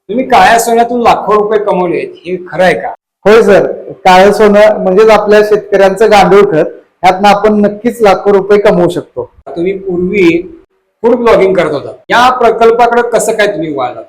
तुम्ही काळ्या सोन्यातून लाखो रुपये कमवले, हे खरं आहे का? होय सर, काळं सोनं म्हणजेच आपल्या शेतकऱ्यांचं गांडूळ खत. ह्यातनं आपण नक्कीच लाखो रुपये कमवू शकतो. तुम्ही पूर्वी फूड ब्लॉगिंग करत होता, या प्रकल्पाकडे कसं काय तुम्ही वळालात?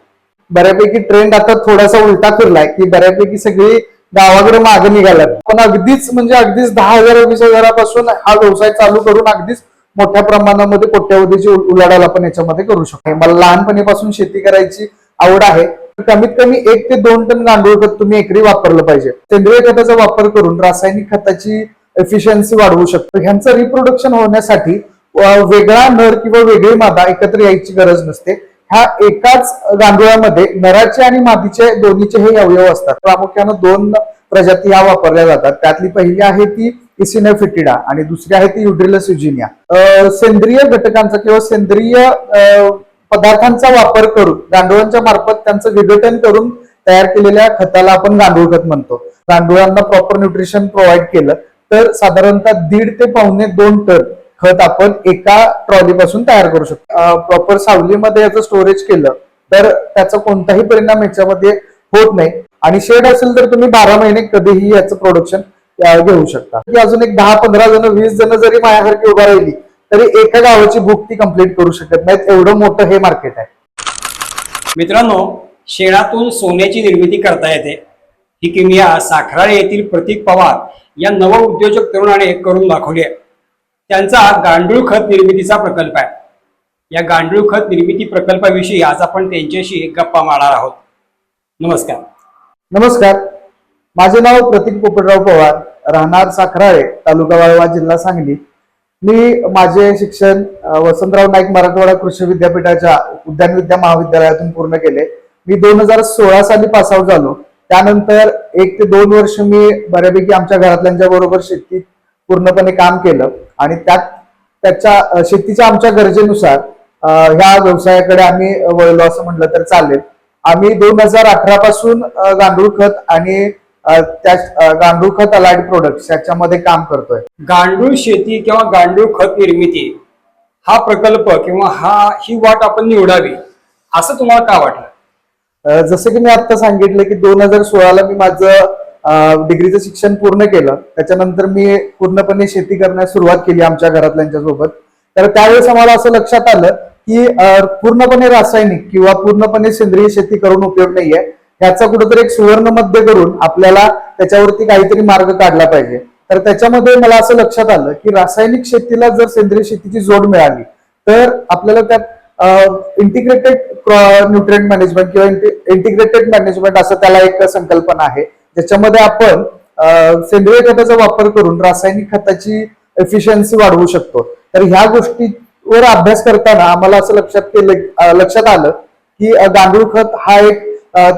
बऱ्यापैकी ट्रेंड आता थोडासा उलटा फिरलाय की बऱ्यापैकी सगळी गावाकडे मागे निघाल्यात. पण अगदीच म्हणजे अगदीच 10,000 20,000पासून हा व्यवसाय चालू करून अगदीच मोठ्या प्रमाणामध्ये कोट्यावधीची उलाढाल आपण याच्यामध्ये करू शकतो. मला लहानपणीपासून शेती करायची आवड आहे. कमीत कमी 1 ते 2 टन गांडूळ खत तुम्ही एकरी वापरलं पाहिजे. सेंद्रिय खताचा वापर करून रासायनिक खताची एफिशियन्सी वाढवू शकतो. ह्यांचं रिप्रोडक्शन होण्यासाठी वेगळा नर किंवा वेगळी मादा एकत्र यायची गरज नसते. ह्या एकाच गांडुळामध्ये नराचे आणि मादीचे दोन्हीचे हे अवयव असतात. प्रामुख्यानं 2 प्रजाती ह्या वापरल्या जातात. त्यातली पहिली आहे ती इसिना फिटिडा आणि दुसरी आहे ती युड्रिलस युजिनिया. सेंद्रिय घटकांचा किंवा सेंद्रिय पदार्थांचा वापर करून गांडुळांच्या मार्फत त्यांचं विघटन करून तयार केलेल्या खताला आपण गांडूळ खत म्हणतो. गांडुळांना प्रॉपर न्यूट्रिशन प्रोव्हाइड केलं तर साधारणतः 1.5 ते 2.25 टन खत आपण एका ट्रॉलीपासून तयार करू शकतो. प्रॉपर सावलीमध्ये याचं स्टोरेज केलं तर त्याचा कोणताही परिणाम याच्यामध्ये होत नाही. आणि शेड असेल तर तुम्ही 12 महिने कधीही याचं प्रोडक्शन घेऊ शकता. की अजून एक 10-15 जण 20 जण जरी माझ्यासारखी उभा राहिली तरी एका गावाची भूक ती कंप्लीट करू शकत नाहीत, एवढं मोठं हे मार्केट आहे. मित्रांनो, शेणातून सोन्याची निर्मिती करता येते. ही किमया साखराळे येथील प्रतीक पवार या नवउद्योजक तरुणाने करून दाखवली आहे. त्यांचा गांडूळ खत निर्मितीचा प्रकल्प आहे. या गांडूळ खत निर्मिती प्रकल्पाविषयी आज आपण त्यांच्याशी गप्पा मारणार आहोत. नमस्कार. नमस्कार, माझे नाव प्रतीक पोपटराव पवार, राहणार साखराळे, तालुका वाळवा, जिल्हा सांगली. मी माझे शिक्षण वसंतराव नाईक मराठवाडा कृषी विद्यापीठाच्या उद्यान विद्या महाविद्यालयातून पूर्ण केले. मी 2016 साली पास आउट झालो. त्यानंतर 1 ते 2 वर्ष मी बऱ्यापैकी आमच्या घरातल्यांच्या बरोबर शेतीत पूर्णपणे काम केलं आणि त्याच्या शेतीच्या आमच्या गरजेनुसार ह्या व्यवसायाकडे आम्ही वळलो असं म्हटलं तर चालेल. आम्ही 2018 पासून गांडूळ खत आणि त्या गांडूळ खत अलाइड प्रोडक्ट्स याच्यामध्ये काम करतोय. गांडूळ शेती किंवा गांडूळ खत निर्मिती हा प्रकल्प किंवा ही वाट आपण निवडावी असं तुम्हाला का वाटलं? जसं की मी आता सांगितलं की 2016ला मी माझं डिग्रीचं शिक्षण पूर्ण केलं. त्याच्यानंतर मी पूर्णपणे शेती करण्यास सुरुवात केली आमच्या घरातल्यांच्या सोबत. तर त्यावेळेस आम्हाला असं लक्षात आलं की पूर्णपणे रासायनिक किंवा पूर्णपणे सेंद्रिय शेती करून उपयोग नाहीये. ह्याचा कुठेतरी एक सुवर्ण मध्य करून आपल्याला त्याच्यावरती काहीतरी मार्ग काढला पाहिजे. तर त्याच्यामध्ये मला असं लक्षात आलं की रासायनिक शेतीला जर सेंद्रिय शेतीची जोड मिळाली तर आपल्याला त्यात इंटिग्रेटेड न्यूट्रिएंट मॅनेजमेंट किंवा इंटिग्रेटेड मॅनेजमेंट असं त्याला एक संकल्पना आहे, ज्याच्यामध्ये आपण सेंद्रिय खताचा वापर करून रासायनिक खताची एफिशियन्सी वाढवू शकतो. तर ह्या गोष्टीवर अभ्यास करताना आम्हाला असं लक्षात आलं की गांडूळ खत हा एक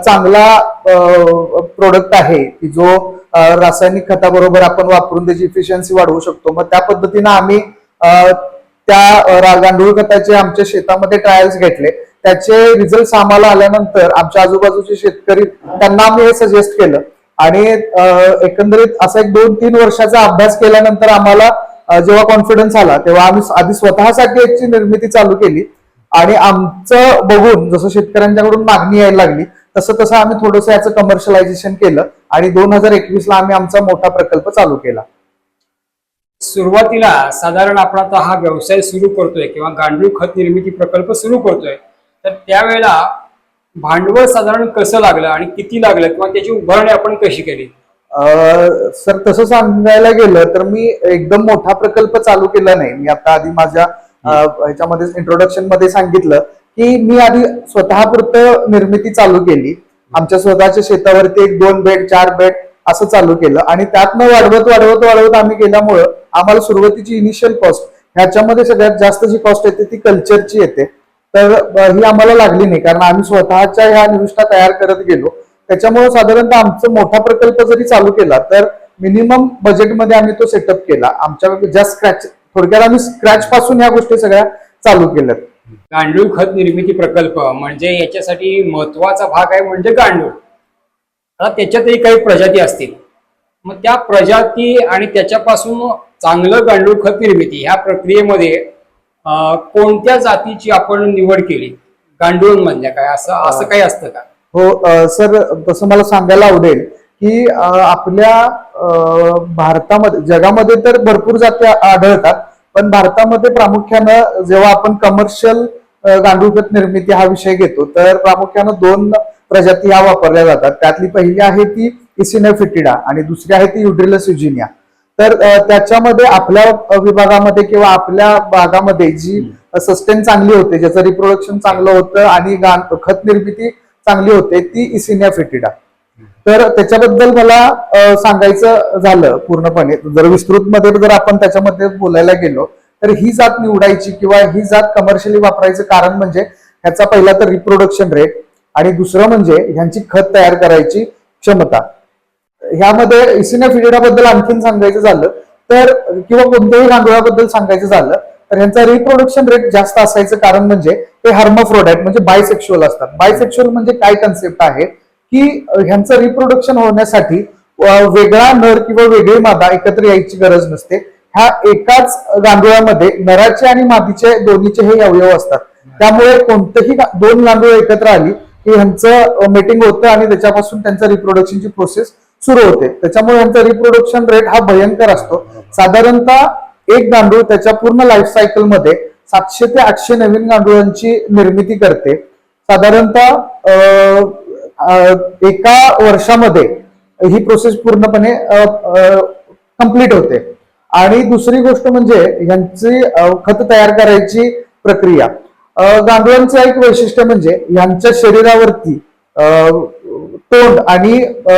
चांगला प्रोडक्ट आहे की जो रासायनिक खताबरोबर आपण वापरून त्याची इफिशियन्सी वाढवू शकतो. मग त्या पद्धतीनं आम्ही त्या गांडूळ खताचे आमच्या शेतामध्ये ट्रायल्स घेतले. त्याचे रिझल्ट आम्हाला आल्यानंतर आमच्या आजूबाजूचे शेतकरी त्यांना आम्ही हे सजेस्ट केलं आणि एकंदरीत असा एक 2-3 वर्षाचा अभ्यास केल्यानंतर आम्हाला जेव्हा कॉन्फिडन्स आला तेव्हा आम्ही आधी स्वतःसाठी याची निर्मिती चालू केली आणि आमचं बघून जसं शेतकऱ्यांच्याकडून मागणी यायला लागली तसं तसं आम्ही थोडंसं याचं कमर्शियलायझेशन केलं आणि 2021ला आम्ही आमचा मोठा प्रकल्प चालू केला. सुरुवातीला साधारण आपण आता हा व्यवसाय सुरू करतोय किंवा गांडूळ खत निर्मिती प्रकल्प सुरू करतोय तर त्यावेळेला भांडवल साधारण कसं लागलं आणि किती लागलं किंवा त्याची उभारणी आपण कशी केली? सर, तसं सांगायला गेलं तर मी एकदम मोठा प्रकल्प चालू केला नाही. मी आता आधी माझ्या ह्याच्यामध्ये इंट्रोडक्शन मध्ये सांगितलं की मी आधी स्वतःपुरतं निर्मिती चालू केली. आमच्या स्वतःच्या शेतावरती 1-2 बेड 4 बेड असं चालू केलं आणि त्यातनं वाढवत आम्ही केल्यामुळं आम्हाला सुरुवातीची इनिशियल कॉस्ट ह्याच्यामध्ये सगळ्यात जास्त जी कॉस्ट येते ती कल्चरची येते. तर ही आम्हाला लागली नाही कारण आम्ही स्वतःच्या ह्या निविष्ठा तयार करत गेलो. त्याच्यामुळे साधारणतः आमचा मोठा प्रकल्प जरी चालू केला तर मिनिमम बजेटमध्ये आम्ही तो सेटअप केला. आमच्या ज्या थोडक्यात आम्ही स्क्रॅच पासून या गोष्टी सगळ्या चालू केल्यात. गांडूळ खत निर्मिती प्रकल्प म्हणजे याच्यासाठी महत्वाचा भाग आहे म्हणजे गांडूळ. आता त्याच्यातही काही प्रजाती असतील, मग त्या प्रजाती आणि त्याच्यापासून चांगलं गांडूळ खत निर्मिती ह्या प्रक्रियेमध्ये कोणत्या जातीची आपण निवड केली? गांडूळ म्हणजे काय असं काही असतं का? सर, तसं मला सांगायला आवडेल की आपल्या भारतामध्ये, जगामध्ये तर भरपूर जाती आढळतात, पण भारतामध्ये प्रामुख्यानं जेव्हा आपण कमर्शियल गांडूळ खत निर्मिती हा विषय घेतो, तर प्रामुख्यानं दोन प्रजाती ह्या वापरल्या जातात. त्यातली पहिली आहे ती इसिना फिटिडा आणि दुसरी आहे ती युड्रिलस युजिनिया. तर त्याच्यामध्ये आपल्या विभागामध्ये किंवा आपल्या भागामध्ये जी सस्टेन चांगली होते, ज्याचं रिप्रोडक्शन चांगलं होतं आणि खत निर्मिती चांगली होते, ती इसिनिया फिटिडा. तर त्याच्याबद्दल मला सांगायचं झालं पूर्णपणे, जर विस्तृत मध्ये जर आपण त्याच्यामध्ये बोलायला गेलो, तर ही जात निवडायची किंवा ही जात कमर्शियली वापरायचं कारण म्हणजे ह्याचा पहिला तर रिप्रोडक्शन रेट आणि दुसरं म्हणजे ह्यांची खत तयार करायची क्षमता. ह्यामध्ये इसिनिया फिटिडा बद्दल आणखीन सांगायचं झालं तर, किंवा कोणत्याही गांडुळाबद्दल सांगायचं झालं तर, ह्यांचा रिप्रोडक्शन रेट जास्त असायचं कारण म्हणजे ते हर्माफ्रोडाइट म्हणजे बायसेक्शुअल असतात. बायसेक्शुअल म्हणजे काय कन्सेप्ट आहे की ह्यांचं रिप्रोडक्शन होण्यासाठी वेगळा नर किंवा वेगळी मादा एकत्र यायची गरज नसते. ह्या एकाच गांडुळामध्ये नराचे आणि मादीचे दोन्हीचे हे अवयव असतात. त्यामुळे कोणतेही दोन गांडूळ एकत्र आली की ह्यांचं मेटिंग होतं आणि त्याच्यापासून त्यांचं रिप्रोडक्शनची प्रोसेस सुरू होते. त्याच्यामुळे ह्यांचा रिप्रोडक्शन रेट हा भयंकर असतो. साधारणतः एक गांडूळ त्याच्या पूर्ण लाईफ सायकल मध्ये 700 ते 800 नवीन गांडुळांची निर्मिती करते. साधारणतः एका वर्षामध्ये ही प्रोसेस पूर्णपणे कंप्लीट होते. आणि दुसरी गोष्ट म्हणजे यांची खत तयार करायची प्रक्रिया. गांडुळांचं एक वैशिष्ट्य म्हणजे यांच्या शरीरावरती तोंड आणि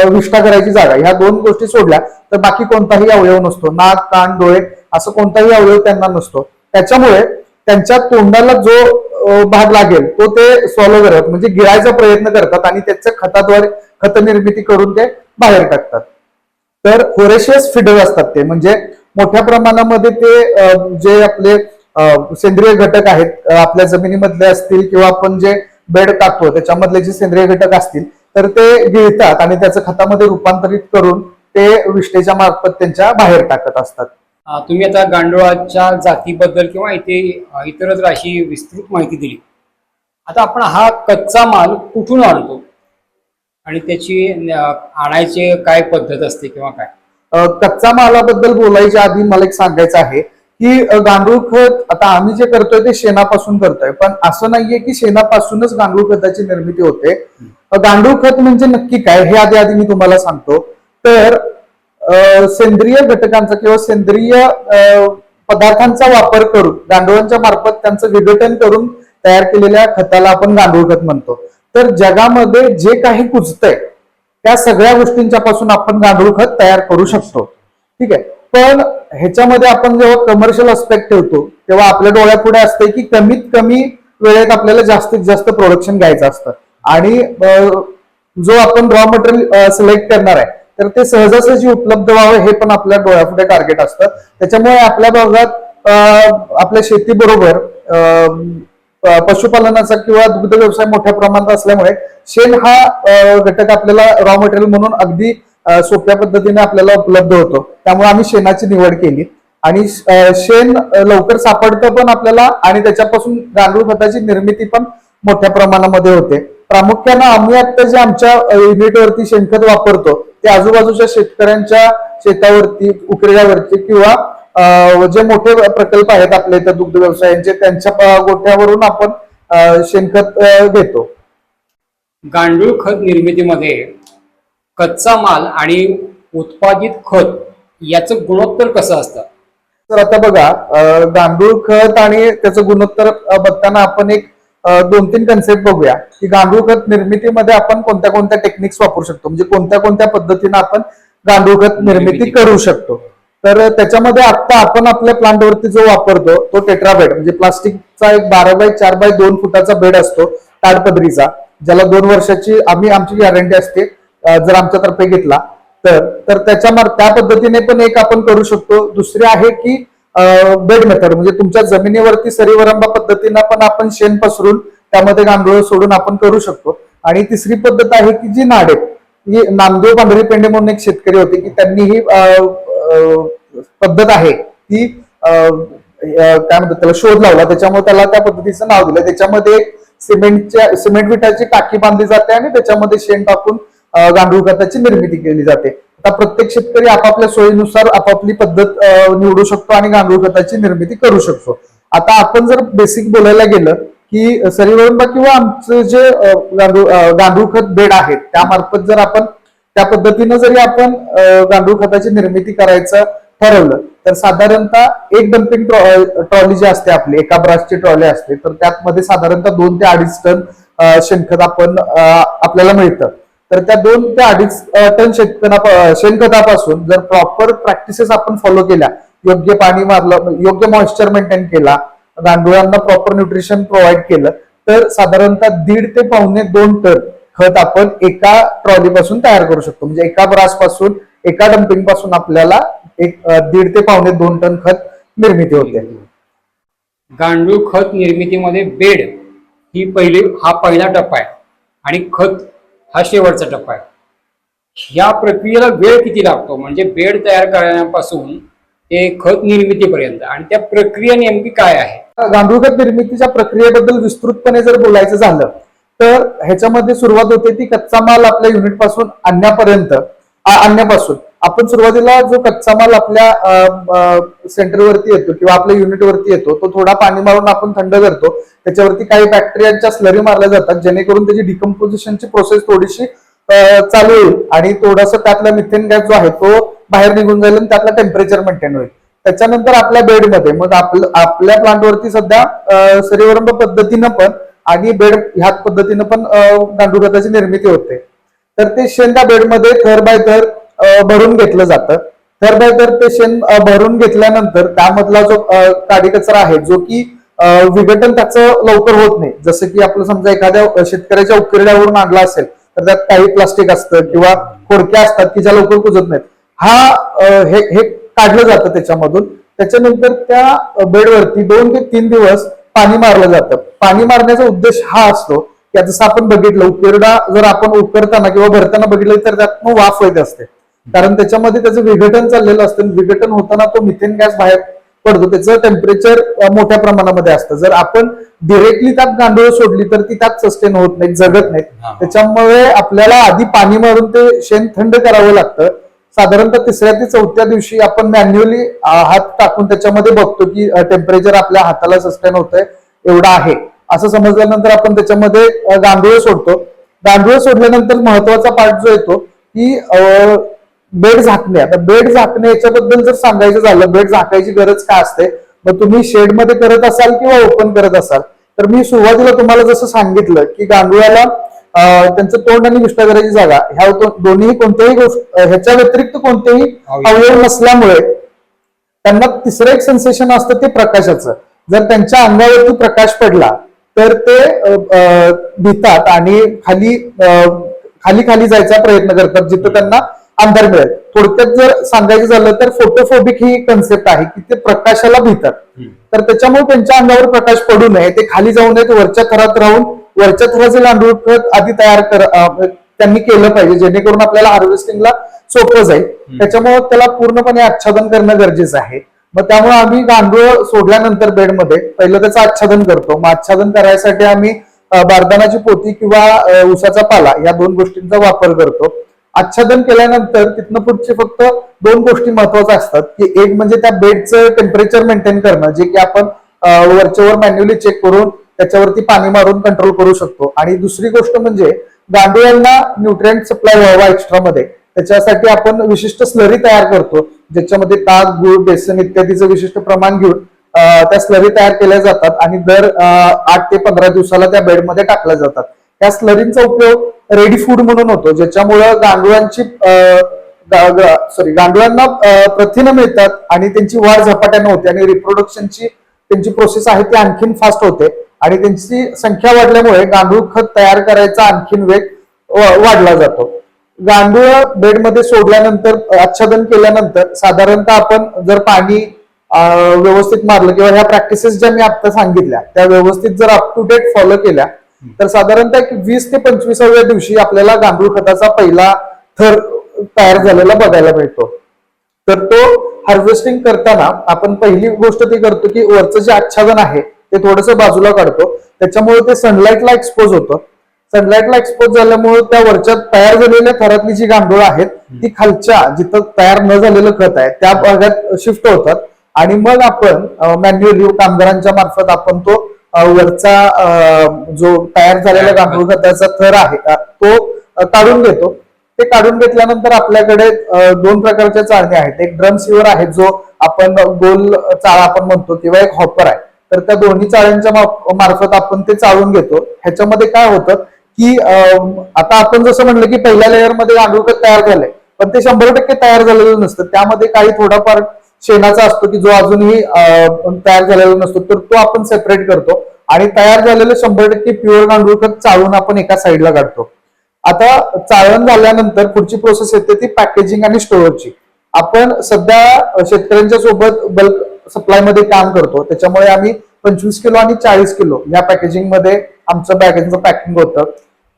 विष्ठा करायची जागा, ह्या दोन गोष्टी सोडल्या तर बाकी कोणताही अवयव नसतो. नाक, कान, डोळे असं कोणताही अवयव त्यांना नसतो. त्याच्यामुळे त्यांच्या तोंडाला जो भाग लागेल तो ते सॉल्व्ह करतात, म्हणजे गिळायचा प्रयत्न करतात आणि त्याच्या खताद्वारे खत निर्मिती करून ते बाहेर टाकतात. तर होरेशियस फिडर असतात ते, म्हणजे मोठ्या प्रमाणामध्ये ते जे आपले सेंद्रिय घटक आहेत आपल्या जमिनीमधले असतील किंवा आपण जे बेड टाकतो त्याच्यामधले जे सेंद्रिय घटक असतील तर ते गिळतात आणि त्याचं खतामध्ये रूपांतरित करून ते विष्ठेच्या मार्फत त्यांच्या बाहेर टाकत असतात. तुम्ही आता गांडुळाच्या जातीबद्दल किंवा इतरत्र अशी विस्तृत माहिती दिली. आता आपण हा कच्चा माल कुठून आणतो आणि त्याची आणायची काय पद्धत असते किंवा काय? कच्चा मालाबद्दल बोलायच्या आधी मला एक सांगायचं आहे की गांडूळ खत आता आम्ही जे करतोय ते शेणापासून करतोय, पण असं नाहीये की शेणापासूनच गांडूळ खताची निर्मिती होते. गांडूळ खत म्हणजे नक्की काय हे आधी मी तुम्हाला सांगतो. तर सेंद्रिय घटकांचा किंवा सेंद्रिय पदार्थांचा वापर करून गांडुळांच्या मार्फत त्यांचं विघटन करून तयार केलेल्या खताला आपण गांडूळ खत म्हणतो. तर जगामध्ये जे काही कुजतंय त्या सगळ्या गोष्टींच्या पासून आपण गांडूळ खत तयार करू शकतो. ठीक आहे, पण ह्याच्यामध्ये आपण जेव्हा कमर्शियल अस्पेक्ट ठेवतो तेव्हा आपल्या डोळ्यापुढे असते की कमीत कमी वेळेत आपल्याला जास्तीत जास्त प्रोडक्शन घ्यायचं असतं आणि जो आपण रॉ मटेरियल सिलेक्ट करणार आहे तर ते सहजासहजी उपलब्ध व्हावं हे पण आपल्या डोळ्यापुढे टार्गेट असतं. त्याच्यामुळे आपल्या भागात आपल्या शेतीबरोबर पशुपालनाचा किंवा दुग्ध व्यवसाय मोठ्या प्रमाणात असल्यामुळे शेण हा घटक आपल्याला रॉ मटेरियल म्हणून अगदी सोप्या पद्धतीने आपल्याला उपलब्ध होतो. त्यामुळे आम्ही शेणाची निवड केली आणि शेण लवकर सापडतं पण आपल्याला आणि त्याच्यापासून गांडूळ खताची निर्मिती पण मोठ्या प्रमाणामध्ये होते. प्रामुख्यानं आम्ही आता जे आमच्या युनिटवरती शेणखत वापरतो ते आजूबाजूच्या शेतकऱ्यांच्या शेतावरती, उकिरड्यावरती किंवा जे मोठे प्रकल्प आहेत आपल्या इथं दुग्ध व्यवसायांचे त्यांच्या गोठ्यावरून आपण शेणखत घेतो. गांडूळ खत निर्मितीमध्ये कच्चा माल आणि उत्पादित खत याचं गुणोत्तर कसं असतं? तर आता बघा, गांडूळ खत आणि त्याचं गुणोत्तर बघताना आपण एक 2-3 कन्सेप्ट बघूया की गांडूळ खत निर्मितीमध्ये आपण कोणत्या कोणत्या टेक्निक्स वापरू शकतो, म्हणजे कोणत्या कोणत्या पद्धतीने आपण गांडूळ खत निर्मिती करू शकतो. तर त्याच्यामध्ये आता आपण आपल्या प्लांटवरती जो वापरतो तो टेट्राबेड, म्हणजे प्लास्टिकचा एक 12x4x2 फुटाचा बेड असतो ताडपदरीचा, ज्याला 2 वर्षाची आमची गॅरंटी असते जर आमच्यातर्फे घेतला तर त्या पद्धतीने पण एक आपण करू शकतो. दुसरी आहे की बेड मेथड, म्हणजे तुमच्या जमिनीवरती सरीवरंबा पद्धतीनं पण आपण शेण पसरून त्यामध्ये गांडूळ सोडून आपण करू शकतो. आणि तिसरी पद्धत आहे की जी नाडेप, ही नामदेव पांढरी पेंडे म्हणून एक शेतकरी होते की त्यांनी ही पद्धत आहे ती काय म्हणतात त्याला शोध लावला, त्याच्यामुळे त्याला त्या पद्धतीचं नाव दिलं. त्याच्यामध्ये सिमेंट विटाची टाकी बांधली जाते आणि त्याच्यामध्ये शेण टाकून गांडूळ खताची निर्मिती केली जाते. आता प्रत्येक शेतकरी आपापल्या सोयीनुसार आपापली पद्धत निवडू शकतो आणि गांडूळ खताची निर्मिती करू शकतो. आता आपण जर बेसिक बोलायला गेलं की सरीवरंबा किंवा आमचं जे गांडूळ खत बेड आहेत त्यामार्फत जर आपण त्या पद्धतीनं जरी आपण गांडूळ खताची निर्मिती करायचं ठरवलं तर साधारणतः एक डम्पिंग ट्रॉली जी असते आपली एका ब्रासची ट्रॉली असते तर त्यामध्ये साधारणतः 2 ते 2.5 टन शेणखत आपल्याला मिळतं. तर त्या 2 ते 2.5 टन शेणखतापासून जर प्रॉपर प्रॅक्टिसेस आपण फॉलो केल्या, योग्य पाणी मारलं, योग्य मॉइश्चर मेंटेन केला, गांडुळांना प्रॉपर न्यूट्रिशन प्रोव्हाइड केलं तर साधारणतः 1.5 ते 1.5-2 टन खत आपण एका ट्रॉली पासून तयार करू शकतो. म्हणजे एका ब्रास पासून एका डम्पिंग पासून आपल्याला 1.5 ते 2.5 टन खत निर्मिती होते. गांडूळ खत निर्मितीमध्ये बेड हा पहिला टप्पा आहे आणि खत हा शेवटचा टप्पा आहे. या प्रक्रियेला वेळ किती लागतो, म्हणजे बेड तयार करण्यापासून ते खत निर्मितीपर्यंत, आणि त्या प्रक्रिया नेमकी काय आहे? गांडूळ खत निर्मितीच्या प्रक्रियेबद्दल विस्तृतपणे जर बोलायचं झालं तर ह्याच्यामध्ये सुरुवात होते ती कच्चा माल आपल्या युनिट पासून आणण्यापासून. आपण सुरुवातीला जो कच्चा माल आपल्या सेंटरवरती येतो किंवा आपल्या युनिटवरती येतो तो थोडा पाणी मारून आपण थंड करतो. त्याच्यावरती काही बॅक्टेरियांच्या स्लरी मारल्या जातात जेणेकरून त्याची डिकम्पोजिशनची प्रोसेस थोडीशी चालू होईल आणि थोडासा त्यातला मिथेन गॅस जो आहे तो बाहेर निघून जाईल आणि त्यातला टेम्परेचर मेंटेन होईल. त्याच्यानंतर आपल्या बेडमध्ये मग आपल्या प्लांटवरती सध्या सरीवरंब पद्धतीनं पण आणि बेड ह्या पद्धतीनं पण गांडूळ खताची निर्मिती होते. तर ते शेण त्या बेडमध्ये थर बाय थर भरून घेतलं जातं. थर बाय थर ते शेण भरून घेतल्यानंतर त्यामधला जो काडी कचरा आहे जो की विघटन त्याचं लवकर होत नाही. जसं की आपलं समजा एखाद्या शेतकऱ्याच्या उकिरड्यावरून आणला असेल तर त्यात काही प्लास्टिक असतं किंवा खोडक्या असतात की ज्या लवकर कुजत नाहीत. हे काढलं जातं त्याच्यामधून. त्याच्यानंतर त्या बेडवरती 2 ते 3 दिवस पाणी मारलं जातं. पाणी मारण्याचा उद्देश हा असतो की जसं आपण बघितलं उकिरडा जर आपण उकरताना किंवा भरताना बघितलं तर त्यातनं वाफ येत असते कारण त्याच्यामध्ये त्याचं विघटन चाललेलं असतं. विघटन होताना तो मिथेन गॅस बाहेर पडतो, त्याचं टेम्परेचर मोठ्या प्रमाणामध्ये असतं. जर आपण डिरेक्टली त्यात गांडूळ सोडली तर ती त्यात सस्टेन होत नाहीत, जगत नाहीत. त्याच्यामुळे आपल्याला आधी पाणी मारून ते शेण थंड करावं लागतं. साधारणतः 3ऱ्या ते 4थ्या दिवशी आपण मॅन्युअली हात टाकून त्याच्यामध्ये बघतो की टेम्परेचर आपल्या हाताला सस्टेन होतंय एवढं आहे असं समजल्यानंतर आपण त्याच्यामध्ये गांडूळ सोडतो. गांडूळ सोडल्यानंतर महत्वाचा पार्ट जो येतो की बेड झाकणे. आता बेड झाकणे याच्याबद्दल जर सांगायचं झालं, बेड झाकायची गरज काय असते, मग तुम्ही शेडमध्ये करत असाल किंवा ओपन करत असाल तर मी सुरुवातीला तुम्हाला जसं सांगितलं की गांडुळाला त्यांचं तोंड आणि विष्ठागराची जागा ह्या दोन्ही कोणत्याही गोष्ट ह्याच्या व्यतिरिक्त कोणतेही अवयव नसल्यामुळे त्यांना तिसरं एक सेन्सेशन असतं ते प्रकाशाचं. जर त्यांच्या अंगावरती प्रकाश पडला तर ते भितात आणि खाली खाली जायचा प्रयत्न करतात जिथं त्यांना अंधार मिळेल. थोडक्यात जर सांगायचं झालं तर फोटोफोबिक ही कन्सेप्ट आहे की ते प्रकाशाला भितात. तर त्याच्यामुळे त्यांच्या अंगावर प्रकाश पडू नये, ते खाली जाऊ नयेत, वरच्या थरात राहून वरच्या थराचे गांडूळ खत आधी त्यांनी केलं पाहिजे जेणेकरून आपल्याला हार्वेस्टिंगला सोपं जाईल. त्याच्यामुळे त्याला पूर्णपणे आच्छादन करणं गरजेचं आहे. मग त्यामुळे आम्ही गांडूळ सोडल्यानंतर बेडमध्ये पहिलं त्याचं आच्छादन करतो. मग आच्छादन करायसाठी आम्ही बारदानाची पोती किंवा उसाचा पाला या 2 गोष्टींचा वापर करतो. आच्छादन केल्यानंतर तिथनं पुढचे फक्त 2 गोष्टी महत्वाच्या असतात की एक म्हणजे त्या बेडचं टेम्परेचर मेंटेन करणं जे की आपण वरच्यावर मॅन्युअली चेक करून त्याच्यावरती पाणी मारून कंट्रोल करू शकतो. आणि दुसरी गोष्ट म्हणजे गांडुळांना न्यूट्रिएंट सप्लाय व्हावा एक्स्ट्रा मध्ये त्याच्यासाठी आपण विशिष्ट स्लरी तयार करतो ज्याच्यामध्ये ताक, गुळ, बेसन इत्यादीचं विशिष्ट प्रमाण घेऊन त्या स्लरी तयार केल्या जातात आणि दर 8 ते 15 दिवसाला त्या बेडमध्ये टाकल्या जातात. त्या स्लरींचा उपयोग रेडी फूड म्हणून होतो ज्याच्यामुळं गांडुळांना प्रथिनं मिळतात आणि त्यांची वाढ झपाट्यानं होते आणि रिप्रोडक्शनची त्यांची प्रोसेस आहे ती आणखीन फास्ट होते आणि त्यांची संख्या वाढल्यामुळे गांडूळ खत तयार करायचा आणखीन वेग वाढला जातो. गांडूळ बेडमध्ये सोडल्यानंतर आच्छादन केल्यानंतर साधारणतः आपण जर पाणी व्यवस्थित मारलं किंवा ह्या प्रॅक्टिसेस ज्या मी आता सांगितल्या त्या व्यवस्थित जर अप टू डेट फॉलो केल्या तर साधारणतः 20 ते 25व्या दिवशी आपल्याला गांडूळ खताचा पहिला थर तयार झालेला बघायला मिळतो. तर तो हार्वेस्टिंग करताना आपण पहिली गोष्ट ती करतो की वरचं जे आच्छादन आहे ते थोडंसं बाजूला काढतो. त्याच्यामुळे ते सनलाईटला एक्सपोज होतं. सनलाईटला एक्सपोज झाल्यामुळे त्या वरच्या तयार झालेल्या थरातली जी गांडूळ आहेत ती खालच्या जिथं तयार न झालेलं खत आहे त्या भागात शिफ्ट होतात आणि मग आपण मॅन्युअली कामगारांच्या मार्फत आपण तो वरचा जो तयार झालेला गांडूळ खताचा थर आहे तो काढून घेतो. ते काढून घेतल्यानंतर आपल्याकडे दोन प्रकारच्या चाळण्या आहेत. एक ड्रम सीवर आहे जो आपण गोल चाळा आपण म्हणतो किंवा एक हॉपर आहे. तर त्या दोन्ही चाळ्यांच्या मार्फत आपण ते चाळून घेतो. ह्याच्यामध्ये काय होतं की आता आपण जसं म्हणलं की पहिल्या लेअरमध्ये गांडूळ खत तयार झालंय पण ते 100% तयार झालेलं नसतं. त्यामध्ये काही थोडाफार शेणाचा असतो की जो अजूनही तयार झालेला नसतो तर तो आपण सेपरेट करतो आणि तयार झालेलं 100% प्युअर गांडूळ खत चाळून आपण एका साईडला काढतो. आता चाळण झाल्यानंतर पुढची प्रोसेस येते ती पॅकेजिंग आणि स्टोअरची. आपण सध्या शेतकऱ्यांच्या सोबत बल्क सप्लाय मध्ये काम करतो त्याच्यामुळे आम्ही 25 किलो आणि 40 किलो या पॅकेजिंग मध्ये आमचं बॅगेचं पॅकिंग होतं.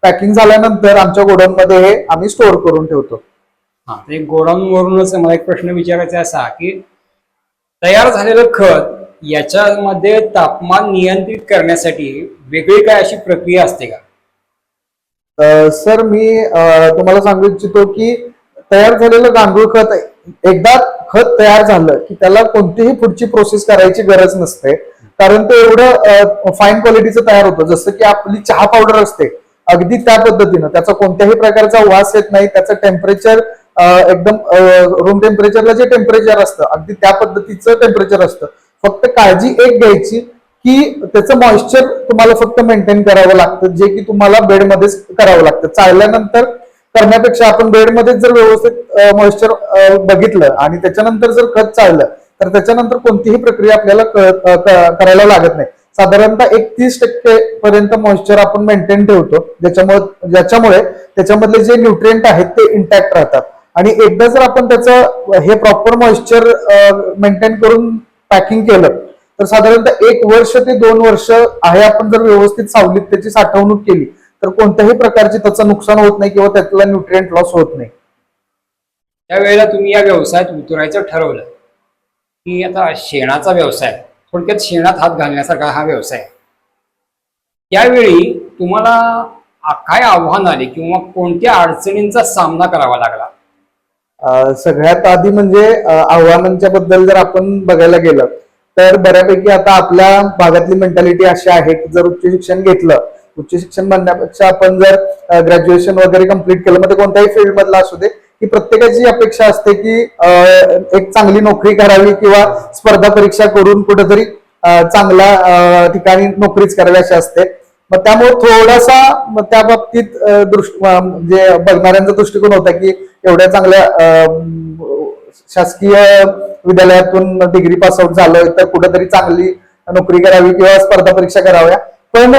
पॅकिंग झाल्यानंतर आमच्या गोडाऊन मध्ये हे आम्ही स्टोअर करून ठेवतो. हा, ते गोडाऊन वरूनच मला एक प्रश्न विचारायचा असा की तयार झालेलं खत याच्यामध्ये तापमान नियंत्रित करण्यासाठी वेगळी काय अशी प्रक्रिया असते का? सर मी तुम्हाला सांगू इच्छितो की तयार झालेलं गांडूळ खत एकदा खत तयार झालं की त्याला कोणतीही पुढची प्रोसेस करायची गरज नसते कारण ते एवढं फाईन क्वालिटीचं तयार होतं. जसं की आपली चहा पावडर असते अगदी त्या पद्धतीनं त्याचा कोणत्याही प्रकारचा वास येत नाही. त्याचं टेम्परेचर एकदम रूम टेम्परेचरला जे टेम्परेचर असतं अगदी त्या पद्धतीचं टेम्परेचर असतं. फक्त काळजी एक घ्यायची की त्याचं मॉइश्चर तुम्हाला फक्त मेंटेन करावं लागतं जे की तुम्हाला बेडमध्येच करावं लागतं. चाळल्यानंतर करण्यापेक्षा आपण बेडमध्येच जर व्यवस्थित मॉइश्चर बघितलं आणि त्याच्यानंतर जर खत चाळलं तर त्याच्यानंतर कोणतीही प्रक्रिया आपल्याला करायला लागत नाही. साधारणतः 31% पर्यंत मॉइश्चर आपण मेंटेन ठेवतो ज्याच्यामुळे त्याच्यामधले जे न्यूट्रिएंट आहेत ते इंटॅक्ट राहतात आणि एकदा जर आपण त्याचं हे प्रॉपर मॉइश्चर मेंटेन करून पॅकिंग केलं तर साधारणतः 1 वर्ष ते 2 वर्ष आहे आपण जर व्यवस्थित सावलीत त्याची साठवणूक केली तर कोणत्याही प्रकारचे त्याचं नुकसान होत नाही किंवा त्यातला न्यूट्रिएंट लॉस होत नाही. त्यावेळेला तुम्ही या व्यवसायात उतरायचं ठरवलं की आता शेणाचा व्यवसाय थोडक्यात शेणात हात घालण्यासारखा हा व्यवसाय आहे. त्यावेळी तुम्हाला काय आव्हान आले किंवा कोणत्या अडचणींचा सामना करावा लागला? सगळ्यात आधी म्हणजे आव्हानांच्या बद्दल जर आपण बघायला गेलं तर बऱ्यापैकी आता आपल्या भागातली मेंटॅलिटी अशी आहे की जर उच्च शिक्षण घेतलं उच्च शिक्षण म्हणण्यापेक्षा आपण जर ग्रॅज्युएशन वगैरे कम्प्लीट केलं मग कोणत्याही फील्ड मधला असू दे की प्रत्येकाची अपेक्षा असते की एक चांगली नोकरी करावी किंवा स्पर्धा परीक्षा करून कुठेतरी चांगल्या ठिकाणी नोकरीच करावी अशी असते. मग त्यामुळे थोडासा त्या बाबतीत म्हणजे बघणाऱ्यांचा दृष्टिकोन होता की एवढ्या चांगल्या शासकीय विद्यालयातून डिग्री पास आउट झालोय तर कुठेतरी चांगली नोकरी करावी किंवा स्पर्धा परीक्षा कराव्या. पण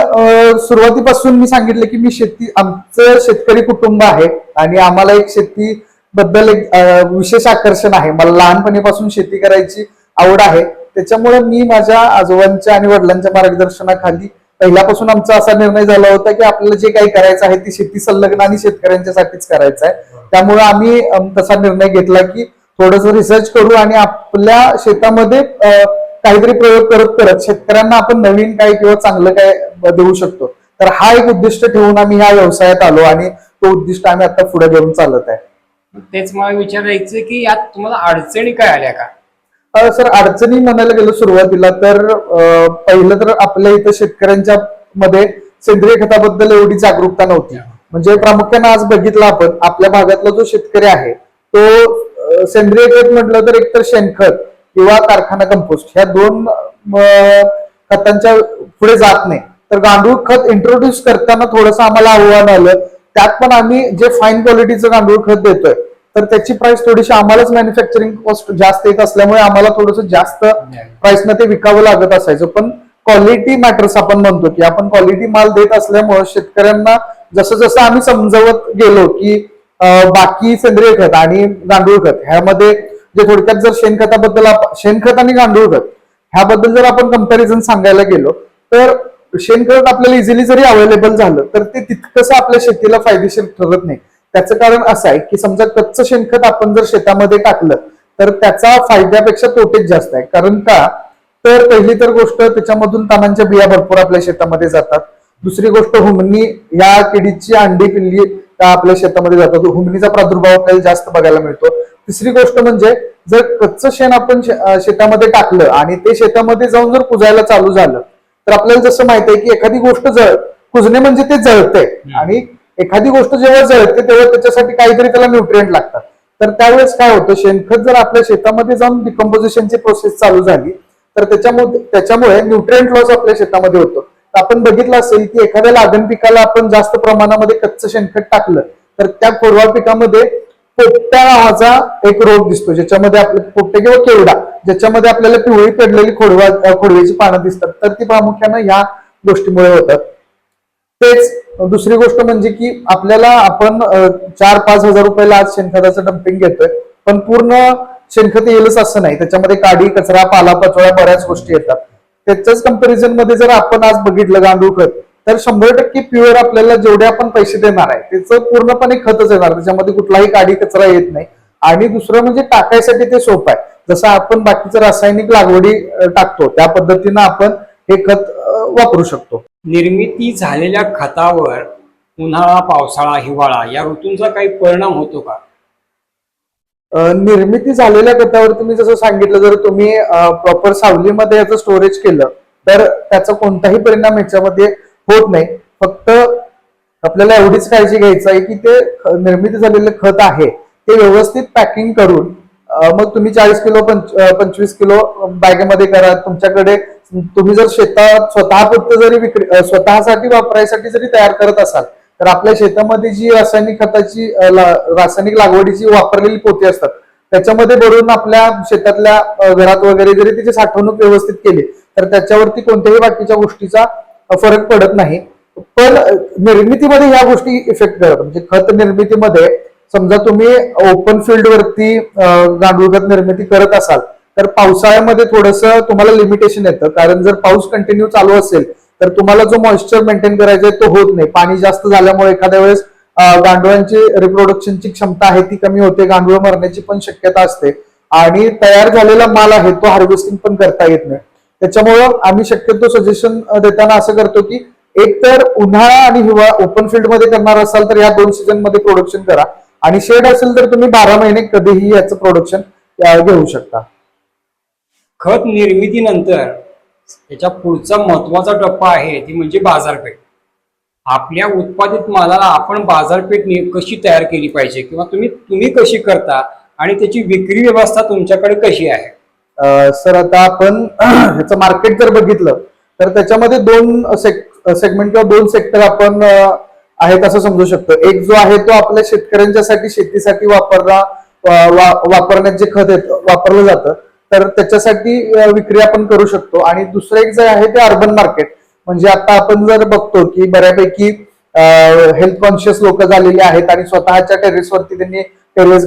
सुरुवातीपासून मी सांगितलं की मी आमचं शेतकरी कुटुंब आहे आणि आम्हाला एक शेती बद्दल एक विशेष आकर्षण आहे. मला लहानपणीपासून शेती करायची आवड आहे. त्याच्यामुळे मी माझ्या आजोबांच्या आणि वडिलांच्या मार्गदर्शनाखाली पहिल्यापासून आमचा असा निर्णय झाला होता की आपल्याला जे काही करायचं आहे ती शेती संलग्न आणि शेतकऱ्यांच्यासाठीच करायचं आहे. त्यामुळे आम्ही तसा निर्णय घेतला की थोडंसं रिसर्च करू आणि आपल्या शेतामध्ये काहीतरी प्रयोग करत करत शेतकऱ्यांना आपण नवीन काय किंवा चांगलं काय देऊ शकतो. तर हा एक उद्दिष्ट ठेवून आम्ही ह्या व्यवसायात आलो आणि तो उद्दिष्ट आम्ही आता पुढे घेऊन चालत आहे. तेच मला विचारायचं की यात तुम्हाला अडचणी काय आल्या का? सर अडचणी म्हणायला गेलो सुरुवातीला तर पहिलं तर आपल्या इथं शेतकऱ्यांच्या मध्ये सेंद्रिय खताबद्दल एवढी जागरूकता नव्हती. म्हणजे प्रामुख्याने आज बघितलं आपण आपल्या भागातला जो शेतकरी आहे तो सेंद्रिय खत म्हटलं तर एकतर शेणखत किंवा कारखाना कंपोस्ट ह्या दोन खतांच्या पुढे जात नाही. तर गांडूळ खत इंट्रोड्यूस करताना थोडंसं आम्हाला आव्हान आलं. त्यात पण आम्ही जे फाईन क्वालिटीचं गांडूळ खत देतोय तर त्याची प्राइस थोडीशी आम्हालाच मॅन्युफॅक्चरिंग कॉस्ट जास्त येत असल्यामुळे आम्हाला थोडंसं जास्त प्राइसनं ते विकावं लागत असायचं. पण क्वालिटी मॅटर्स आपण म्हणतो की आपण क्वालिटी माल देत असल्यामुळे शेतकऱ्यांना जसं जसं आम्ही समजवत गेलो की बाकी सेंद्रिय खत आणि गांडूळ खत ह्यामध्ये जे थोडक्यात जर शेणखताबद्दल शेणखत आणि गांडूळ खत ह्याबद्दल जर आपण कंपॅरिझन सांगायला गेलो तर शेणखत आपल्याला इझिली जरी अवेलेबल झालं तर ते तितकंसं आपल्या शेतीला फायदेशीर ठरत नाही. त्याचं कारण असं आहे की समजा कच्चं शेणखत आपण जर शेतामध्ये टाकलं तर त्याचा फायद्यापेक्षा तोटेच जास्त आहे. कारण का तर पहिली तर गोष्ट त्याच्यामधून तणांच्या बिया भरपूर आपल्या शेतामध्ये जातात. दुसरी गोष्ट हुमणी, या किडीची अंडी पिल्ली आपल्या शेतामध्ये जातात. हुमणीचा प्रादुर्भाव आपल्याला जास्त बघायला मिळतो. तिसरी गोष्ट म्हणजे जर कच्चं शेण आपण शेतामध्ये टाकलं आणि ते शेतामध्ये जाऊन जर कुजायला चालू झालं तर आपल्याला जसं माहित आहे की एखादी गोष्ट कुजणे म्हणजे ते जळते, आणि एखादी गोष्ट जेव्हा जळते तेव्हा त्याच्यासाठी काहीतरी त्याला न्यूट्रिएंट लागतात. तर त्यावेळेस काय होतं, शेणखत जर आपल्या शेतामध्ये जाऊन डिकम्पोजिशनची प्रोसेस चालू झाली तर त्याच्यामुळे न्यूट्रिएंट लॉस आपल्या शेतामध्ये होतो. तर आपण बघितलं असेल की एखाद्या लागण पिकाला आपण जास्त प्रमाणामध्ये कच्चं शेणखत टाकलं तर त्या खोडवा पिकामध्ये पोपट्या नावाचा एक रोग दिसतो, ज्याच्यामध्ये आपले पोपटे किंवा केवडा, ज्याच्यामध्ये आपल्याला पिवळी पडलेली खोडव्याची पानं दिसतात. तर ती प्रामुख्याने ह्या गोष्टीमुळे होतात. तेच दुसरी गोष्ट म्हणजे की आपण 4-5 हजार रुपयाला आज शेणखताचं डम्पिंग घेतोय, पण पूर्ण शेणखत येईलच असं नाही. त्याच्यामध्ये काडी, कचरा, पालापाचोळा बऱ्याच गोष्टी येतात. त्याच्याच कंपॅरिझन मध्ये जर आपण आज बघितलं गांडूळ खत, तर 100% प्युअर आपल्याला जेवढे आपण पैसे देणार आहे त्याचं पूर्णपणे खतच येणार. त्याच्यामध्ये कुठलाही काडी कचरा येत नाही. आणि दुसरं म्हणजे टाकायसाठी ते सोपं आहे. जसं आपण बाकीचं रासायनिक लागवडी टाकतो त्या पद्धतीनं आपण हे खत वापरू शकतो. निर्मिती झालेल्या खतावर उन्हाळा, पावसाळा, हिवाळा या ऋतूंचा काही परिणाम होतो का? निर्मिती झालेल्या खतावर तुम्ही जसं सांगितलं, जर तुम्ही प्रॉपर सावलीमध्ये याचं स्टोरेज केलं तर त्याचा कोणताही परिणाम याच्यामध्ये होत नाही. फक्त आपल्याला एवढीच काळजी घ्यायचं आहे की ते निर्मिती झालेलं खत आहे ते व्यवस्थित पॅकिंग करून मग तुम्ही 40 किलो 25 किलो बॅगेमध्ये करा. तुमच्याकडे तुम्ही जर शेतात स्वतःसाठी वापरायसाठी जरी तयार करत असाल तर आपल्या शेतामध्ये जी रासायनिक लागवडीची वापरलेली पोती असतात त्याच्यामध्ये भरून आपल्या शेतातल्या घरात वगैरे जरी त्याची साठवणूक व्यवस्थित केली तर त्याच्यावरती कोणत्याही बाकीच्या गोष्टीचा फरक पडत नाही. पण निर्मितीमध्ये ह्या गोष्टी इफेक्ट करतात. म्हणजे खत निर्मितीमध्ये समजा तुम्ही ओपन फील्ड वरती गांडूळ खत निर्मिती करत असाल तर पावसाळ्यामध्ये थोडंसं तुम्हाला लिमिटेशन येतं, कारण जर पाऊस कंटिन्यू चालू असेल तर तुम्हाला जो मॉइश्चर मेंटेन करायचा आहे तो होत नाही. पाणी जास्त झाल्यामुळे एखाद्या वेळेस गांडुळांची रिप्रोडक्शनची क्षमता आहे ती कमी होते, गांडूळ मरण्याची पण शक्यता असते, आणि तयार झालेला माल आहे तो हार्वेस्टिंग पण करता येत नाही. त्याच्यामुळं आम्ही शक्यतो सजेशन देताना असं करतो की एक तर उन्हाळा आणि हिवाळा ओपन फील्ड मध्ये करणार असाल तर या 2 सीझन मध्ये प्रोडक्शन करा, आणि शेड असेल तर तुम्ही 12 महिने कधीही याचं प्रोडक्शन घेऊ शकता. खत निर्मितीनंतर त्याच्या पुढचा महत्वाचा टप्पा आहे ती म्हणजे बाजारपेठ. आपल्या उत्पादित मालाला आपण बाजारपेठ कशी तयार केली पाहिजे किंवा तुम्ही कशी करता आणि त्याची विक्री व्यवस्था तुमच्याकडे कशी आहे? सर, आता आपण ह्याचं मार्केट जर बघितलं तर त्याच्यामध्ये 2 सेगमेंट किंवा 2 सेक्टर आपण आहेत असं समजू शकतो. एक जो आहे तो आपल्या शेतकऱ्यांच्यासाठी शेतीसाठी वापरण्यात जे खत वापरलं जातं तर त्याच्यासाठी विक्री आपण करू शकतो. आणि दुसरं एक जे आहे ते अर्बन मार्केट, म्हणजे आता आपण जर बघतो की बऱ्यापैकी हेल्थ कॉन्शियस लोक झालेली आहेत आणि स्वतःच्या टेरेसवरती त्यांनी टेरेस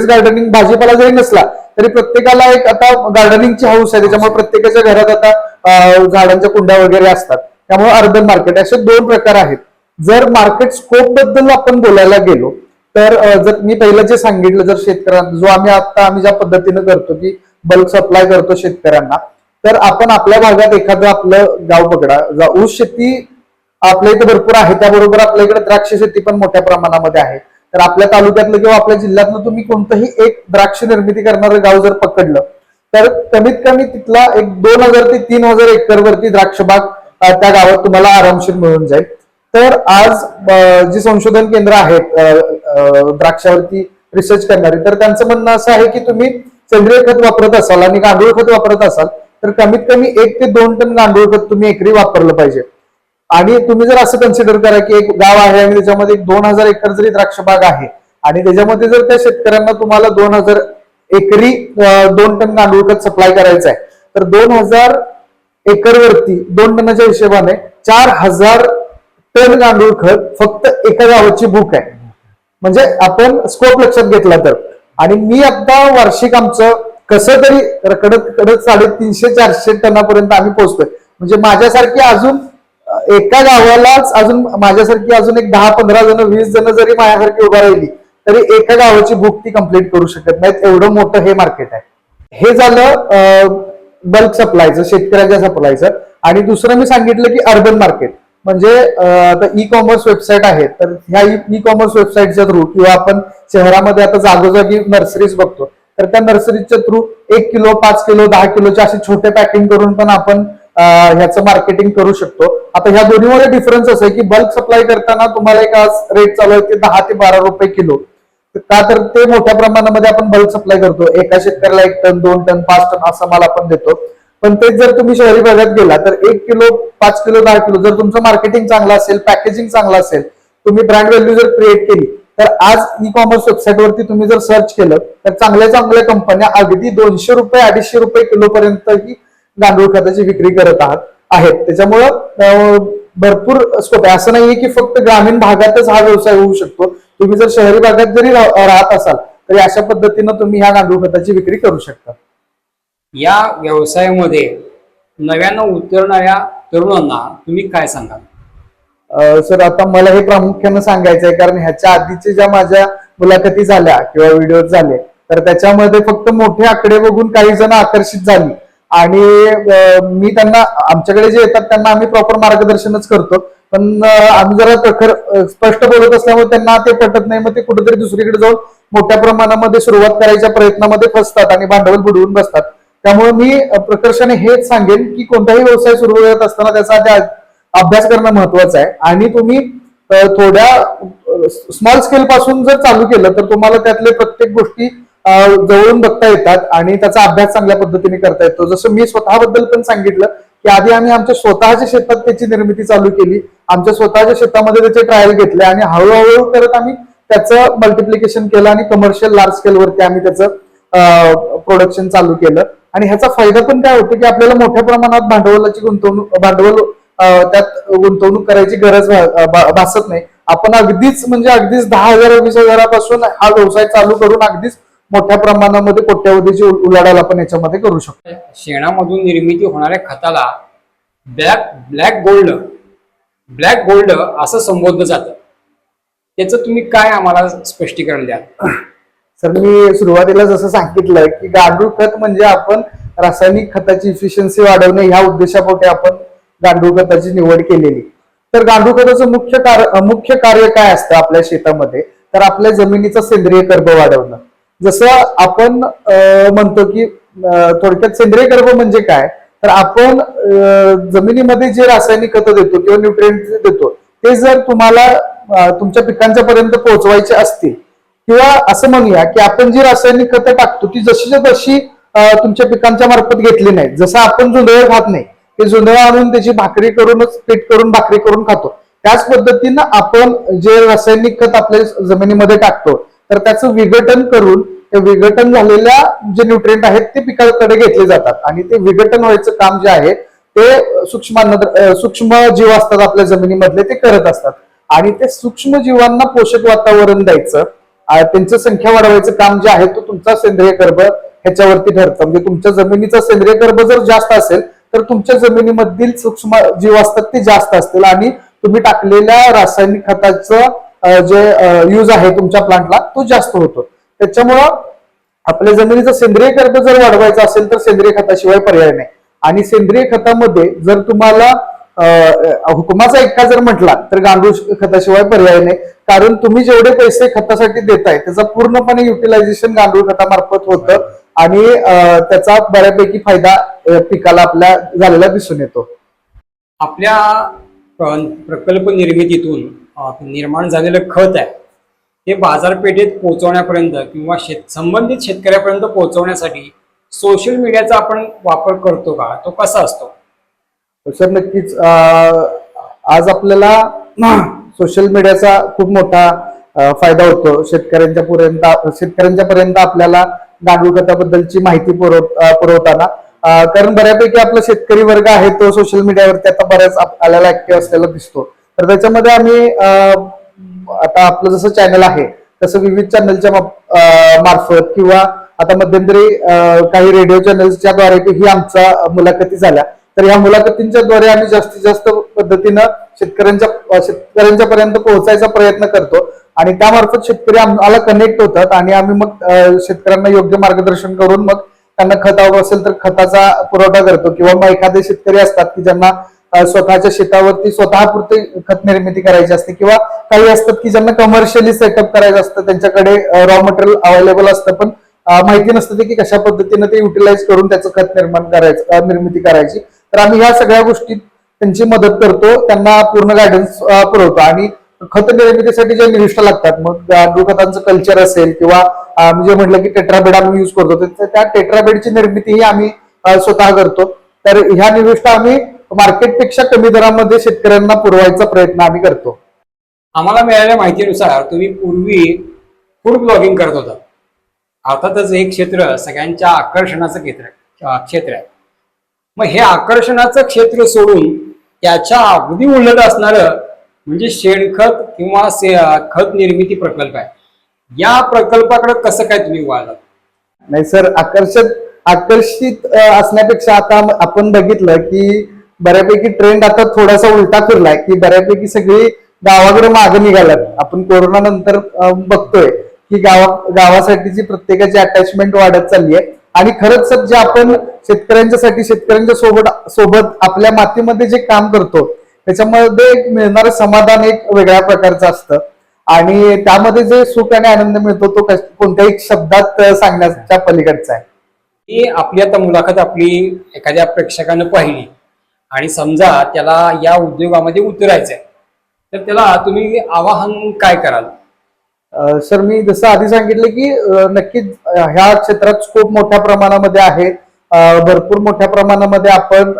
गार्डनिंग भाजीपाला जरी नसला तरी प्रत्येकाला एक आता गार्डनिंगची हाऊस आहे, त्याच्यामुळे प्रत्येकाच्या घरात आता झाडांच्या कुंड्या वगैरे असतात. त्यामुळे अर्बन मार्केट असे 2 प्रकार आहेत. जर मार्केट स्कोप बद्दल आपण बोलायला गेलो तर जर मी पहिलं जे सांगितलं, जर शेतकऱ्यांना जो आम्ही ज्या पद्धतीनं करतो की बल्क सप्लाय करतो शेतकऱ्यांना, तर आपण आपल्या भागात एखादं आपलं गाव पकडा, ऊस शेती आपल्या इथे भरपूर आहे, त्याबरोबर आपल्या इकडे द्राक्ष शेती पण मोठ्या प्रमाणामध्ये आहे. तर आपल्या तालुक्यातलं किंवा आपल्या जिल्ह्यातलं तुम्ही कोणतंही एक द्राक्ष निर्मिती करणारं गाव जर पकडलं तर कमीत कमी तिथला एक 2000 ते 3000 एकर वरती द्राक्ष बाग त्या गावात तुम्हाला आरामशीर मिळून जाईल. तर आज जी संशोधन केंद्र आहेत द्राक्षावरती रिसर्च करणारी, तर त्यांचं म्हणणं असं आहे की तुम्ही सेंद्रिय खत वापरत असाल आणि गांडूळ खत वापरत असाल तर कमीत कमी 1 ते 2 टन गांडूळ खत तुम्ही एकरी वापरलं पाहिजे. आणि तुम्ही जर असं कन्सिडर करा की एक गाव आहे आणि त्याच्यामध्ये 2000 एकर जरी द्राक्ष बाग आहे आणि त्याच्यामध्ये जर त्या शेतकऱ्यांना तुम्हाला 2000 एकरी 2 टन गांडूळ खत सप्लाय करायचं आहे तर 2000 एकर वरती 2 टनाच्या हिशोबाने 4000 टन गांडूळ खत फक्त एका गावाची बुक आहे. म्हणजे आपण स्कोप लक्षात घेतला तर. आणि मी आता वार्षिक आमचं कसं तरी कडक 350-400 टनापर्यंत आम्ही पोहोचतोय. म्हणजे माझ्यासारखी अजून एका गावालाच माझ्यासारखी अजून एक 10-15 जण 20 जण जरी माझ्यासारखी उभा राहिली तरी एका गावाची बुक ती कंप्लीट करू शकत नाहीत, एवढं मोठं हे मार्केट आहे. हे झालं बल्क सप्लायचं, शेतकऱ्याच्या सप्लायचं. आणि दुसरं मी सांगितलं की अर्बन मार्केट म्हणजे आता ई कॉमर्स वेबसाईट आहेत, तर ह्या ई कॉमर्स वेबसाईटच्या थ्रू किंवा आपण शहरामध्ये आता जागोजागी नर्सरीज बघतो, तर त्या नर्सरीच्या थ्रू 1 किलो 5 किलो 10 किलोचे असे छोटे पॅकिंग करून पण आपण ह्याचं मार्केटिंग करू शकतो. आता ह्या दोन्हीमध्ये डिफरन्स असं आहे की बल्क सप्लाय करताना तुम्हाला एक आज रेट चालू आहे ते 10 ते 12 रुपये किलो. का तर ते मोठ्या प्रमाणामध्ये आपण बल्क सप्लाय करतो, एका शेतकऱ्याला 1 टन 2 टन 5 टन असा माल आपण देतो. पण तेच जर तुम्ही शहरी भागात गेला तर 1 किलो 5 किलो 10 किलो जर तुमचं मार्केटिंग चांगलं असेल, पॅकेजिंग चांगलं असेल, तुम्ही ब्रँड व्हॅल्यू जर क्रिएट केली, तर आज ई कॉमर्स वेबसाईटवरती तुम्ही जर सर्च केलं तर चांगल्या चांगल्या कंपन्या अगदी 200 रुपये 250 रुपये किलो पर्यंत ही गांडूळ खताची विक्री करत आहेत. त्याच्यामुळं भरपूर स्कोप आहे. असं नाहीये की फक्त ग्रामीण भागातच हा व्यवसाय होऊ शकतो. तुम्ही जर शहरी भागात जरी राहत असाल तरी अशा पद्धतीनं तुम्ही ह्या गांडूळ खताची विक्री करू शकता. या व्यवसायामध्ये नव्यानं उतरणाऱ्या तरुणांना तुम्ही काय सांगाल? सर आता मला हे प्रामुख्यानं सांगायचं आहे कारण ह्याच्या आधीचे ज्या माझ्या मुलाखती झाल्या किंवा व्हिडिओ झाले तर त्याच्यामध्ये फक्त मोठे आकडे बघून काही जण आकर्षित झाली आणि मी त्यांना, आमच्याकडे जे येतात त्यांना आम्ही प्रॉपर मार्गदर्शनच करतो, पण आम्ही जरा प्रखर स्पष्ट बोलत असल्यामुळे त्यांना ते पटत नाही. मग ते कुठेतरी दुसरीकडे जाऊन मोठ्या प्रमाणामध्ये सुरुवात करायच्या प्रयत्नामध्ये फसतात आणि भांडवल बुडवून बसतात. त्यामुळे मी प्रकर्षाने हेच सांगेन की कोणताही व्यवसाय सुरू करत असताना त्याचा आधी अभ्यास करणं महत्वाचं आहे. आणि तुम्ही थोड्या स्मॉल स्केल पासून जर चालू केलं तर तुम्हाला त्यातले प्रत्येक गोष्टी जवळून बघता येतात आणि त्याचा अभ्यास चांगल्या पद्धतीने करता येतो. जसं मी स्वतःबद्दल पण सांगितलं की आधी आम्ही आमच्या स्वतःच्या शेतात त्याची निर्मिती चालू केली, आमच्या स्वतःच्या शेतामध्ये त्याचे ट्रायल घेतले आणि हळूहळू करत आम्ही त्याचं मल्टिप्लिकेशन केलं आणि कमर्शियल लार्ज स्केलवरती आम्ही त्याचं प्रोडक्शन चालू केलं. आणि ह्याचा फायदा पण काय होतो की आपल्याला मोठ्या प्रमाणात भांडवल त्यात गुंतवणूक करायची गरज भासत नाही. आपण अगदीच 10,000 20,000पासून हा व्यवसाय चालू करून अगदीच मोठ्या प्रमाणामध्ये कोट्यावधीची उलाढाल आपण याच्यामध्ये करू शकतो. शेणामधून निर्मिती होणाऱ्या खताला ब्लॅक गोल्ड असं संबोधलं जातं. त्याचं तुम्ही काय आम्हाला स्पष्टीकरण द्याल? सर मी सुरुवातीला जसं सांगितलं की गांडूळ खत म्हणजे आपण रासायनिक खताची इफिशियन्सी वाढवणे ह्या उद्देशापोटी आपण गांडूळ खताची निवड केलेली. तर गांडूळ खताचं मुख्य कार्य काय असतं आपल्या शेतामध्ये, तर आपल्या जमिनीचा सेंद्रिय कर्ब वाढवणं. जसं आपण म्हणतो की थोडक्यात सेंद्रिय कर्ब म्हणजे काय, तर आपण जमिनीमध्ये जे रासायनिक खतं देतो किंवा न्यूट्रिएंट देतो ते जर तुम्हाला तुमच्या पिकांच्या पर्यंत पोहोचवायचे असतील, किंवा असं म्हणूया की आपण जी रासायनिक खतं टाकतो ती जशीच्या तशी तुमच्या पिकांच्या मार्फत घेतली नाही. जसं आपण जुंधळ खात नाही, ते जुंधळ आणून त्याची भाकरी करूनच पीठ करून भाकरी करून खातो, त्याच पद्धतीनं आपण जे रासायनिक खत आपल्या जमिनीमध्ये टाकतो तर त्याचं विघटन करून ते विघटन झालेल्या जे न्यूट्रिएंट आहेत ते पिकाकडे घेतले जातात. आणि ते विघटन व्हायचं काम जे आहे ते सूक्ष्म जीव असतात आपल्या जमिनीमधले, ते करत असतात. आणि ते सूक्ष्म जीवांना पोषक वातावरण द्यायचं, त्यांची संख्या वाढवायचं काम जे आहे तो तुमचा सेंद्रिय कर्ब ह्याच्यावरती ठरतं. म्हणजे तुमच्या जमिनीचा सेंद्रिय कर्ब जर जास्त असेल तर तुमच्या जमिनीमधील सूक्ष्म जीव असतात ते जास्त असतील आणि तुम्ही टाकलेल्या रासायनिक खताचं जे यूज आहे तुमच्या प्लांटला तो जास्त होतो. त्याच्यामुळं आपल्या जमिनीचा सेंद्रिय कर्ब जर वाढवायचा असेल तर सेंद्रिय खताशिवाय पर्याय नाही. आणि सेंद्रिय खतामध्ये जर तुम्हाला हुकमाचा एक्का जर म्हटला तर गांडूळ खताशिवाय पर्याय नाही. कारण तुम्ही जेवढे पैसे खतासाठी देताय त्याचा पूर्णपणे युटिलायझेशन गांडूळ खतामार्फत होतं आणि त्याचा बऱ्यापैकी फायदा पिकाला आपल्या झालेला दिसून येतो. आपल्या प्रकल्प निर्मितीतून निर्माण झालेलं खत आहे ते बाजारपेठेत पोहोचवण्यापर्यंत किंवा संबंधित शेतकऱ्यापर्यंत पोहोचवण्यासाठी सोशल मीडियाचा आपण वापर करतो का? तो कसा असतो? सर नक्कीच आज आपल्याला सोशल मीडियाचा खूप मोठा फायदा होतो. शेतकऱ्यांच्या पर्यंत आपल्याला गांडूळ खताबद्दलची माहिती पुरवताना, कारण बऱ्यापैकी आपला शेतकरी वर्ग आहे तो सोशल मीडियावरती आता बऱ्याच आपल्याला ऍक्टिव्ह असलेला दिसतो. तर त्याच्यामध्ये आम्ही आता आपलं जसं चॅनल आहे तसं विविध चॅनलच्या मार्फत किंवा आता मध्यंतरी काही रेडिओ चॅनल्सच्या द्वारे ही आमच्या मुलाखती झाल्या, तर या मुलाखतींच्या द्वारे आम्ही जास्तीत जास्त पद्धतीनं शेतकऱ्यांच्या पर्यंत पोहोचायचा प्रयत्न करतो आणि त्यामार्फत शेतकरी आम्हाला कनेक्ट होतात आणि आम्ही मग शेतकऱ्यांना योग्य मार्गदर्शन करून मग त्यांना खत हवं असेल तर खताचा पुरवठा करतो, किंवा मग एखादे शेतकरी असतात की ज्यांना स्वतःच्या शेतावरती स्वतःपुरते खत निर्मिती करायची असते, किंवा काही असतात की ज्यांना कमर्शियली सेटअप करायचं असतं, त्यांच्याकडे रॉ मटेरियल अवेलेबल असतं पण माहिती नसतं ते की कशा पद्धतीने ते युटिलाइज करून त्याचं खत निर्मिती करायची. तर आम्ही ह्या सगळ्या गोष्टीत त्यांची मदत करतो, त्यांना पूर्ण गायडन्स पुरवतो. आणि खत निर्मितीसाठी ज्या निविष्ठा लागतात, मग गांडूळ खतांचं कल्चर असेल किंवा मी जे म्हटलं की टेट्राबेड आम्ही युज करतो, तर त्या टेट्राबेडची निर्मितीही आम्ही स्वतः करतो. तर ह्या निविष्ठा आम्ही मार्केटपेक्षा कमी दरामध्ये शेतकऱ्यांना पुरवायचा प्रयत्न आम्ही करतो. आम्हाला मिळालेल्या माहितीनुसार तुम्ही पूर्वी फूड ब्लॉगिंग करत होता. अर्थातच हे क्षेत्र सगळ्यांच्या आकर्षणाचं क्षेत्र आहे. मग हे आकर्षणाचं क्षेत्र सोडून त्याच्या अगदी उलट असणारं म्हणजे शेणखत किंवा खत निर्मिती प्रकल्प आहे. या प्रकल्पाकडे कसं काय तुम्ही वळलात? नाही सर, आकर्षित असण्यापेक्षा आता आपण बघितलं की बऱ्यापैकी ट्रेंड आता थोडासा उलटा फिरलाय, की बऱ्यापैकी सगळी गावाकडे मागे निघाल्यात. आपण कोरोना नंतर बघतोय की गावासाठीची प्रत्येकाची अटॅचमेंट वाढत चालली आहे. आणि खरंच सर, जे आपण शेतकऱ्यांच्या सोबत आपल्या मातीमध्ये जे काम करतो त्याच्यामध्ये मिळणारं समाधान एक वेगळ्या प्रकारचं असतं, आणि त्यामध्ये जे सुख आणि आनंद मिळतो तो कोणत्याही शब्दात सांगण्याच्या पलीकडचा आहे. ही आपली आता मुलाखत आपली एखाद्या प्रेक्षकानं पाहिली आणि समजा त्याला या उद्योगामध्ये उतरायचंय, तर त्याला तुम्ही आवाहन काय कराल? सर, मी जसं आधी सांगितलं की नक्कीच ह्या क्षेत्रात स्कोप मोठ्या प्रमाणामध्ये आहे. भरपूर मोठ्या प्रमाणामध्ये आपण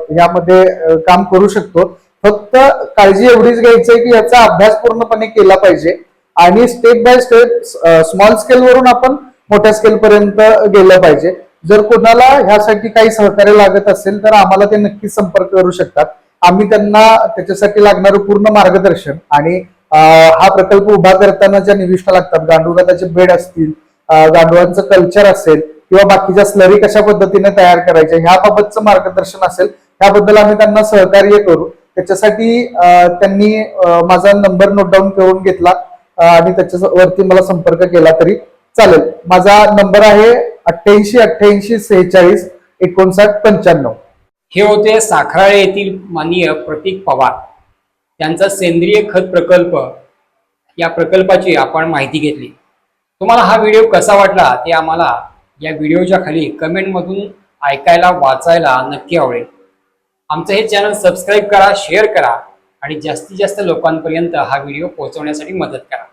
ह्यामध्ये काम करू शकतो. फक्त काळजी एवढीच घ्यायची आहे की याचा अभ्यास पूर्णपणे केला पाहिजे, आणि step by step small scale वरून आपण मोठ्या स्केल पर्यंत गेलं पाहिजे. जर कोणाला ह्यासाठी काही सहकार्य लागत असेल तर आम्हाला ते नक्कीच संपर्क करू शकतात. आम्ही त्यांना त्याच्यासाठी लागणारं पूर्ण मार्गदर्शन आणि हा प्रकल्प उभा करताना ज्या निविष्ठा लागतात, गांडूळ खताचे बेड असतील, गांडुळांचं कल्चर असेल, किंवा बाकीच्या स्लरी कशा पद्धतीने तयार करायच्या ह्याबाबतचं मार्गदर्शन असेल, त्याबद्दल आम्ही त्यांना सहकार्य करू. त्याच्यासाठी त्यांनी माझा नंबर नोट डाऊन करून घेतला आणि त्याच्यावरती मला संपर्क केला तरी चालेल. माझा नंबर आहे 88-86-46-59-95. हे होते साखराळे येथील माननीय प्रतीक पवार. त्यांचा सेंद्रिय खत प्रकल्प, या प्रकल्पाची आपण माहिती घेतली. तुम्हाला हा व्हिडिओ कसा वाटला ते आम्हाला या व्हिडिओच्या खाली कमेंटमधून ऐकायला वाचायला नक्की आवडेल. आमचं हे चॅनल सबस्क्राईब करा, शेअर करा आणि जास्तीत जास्त लोकांपर्यंत हा व्हिडिओ पोहोचवण्यासाठी मदत करा.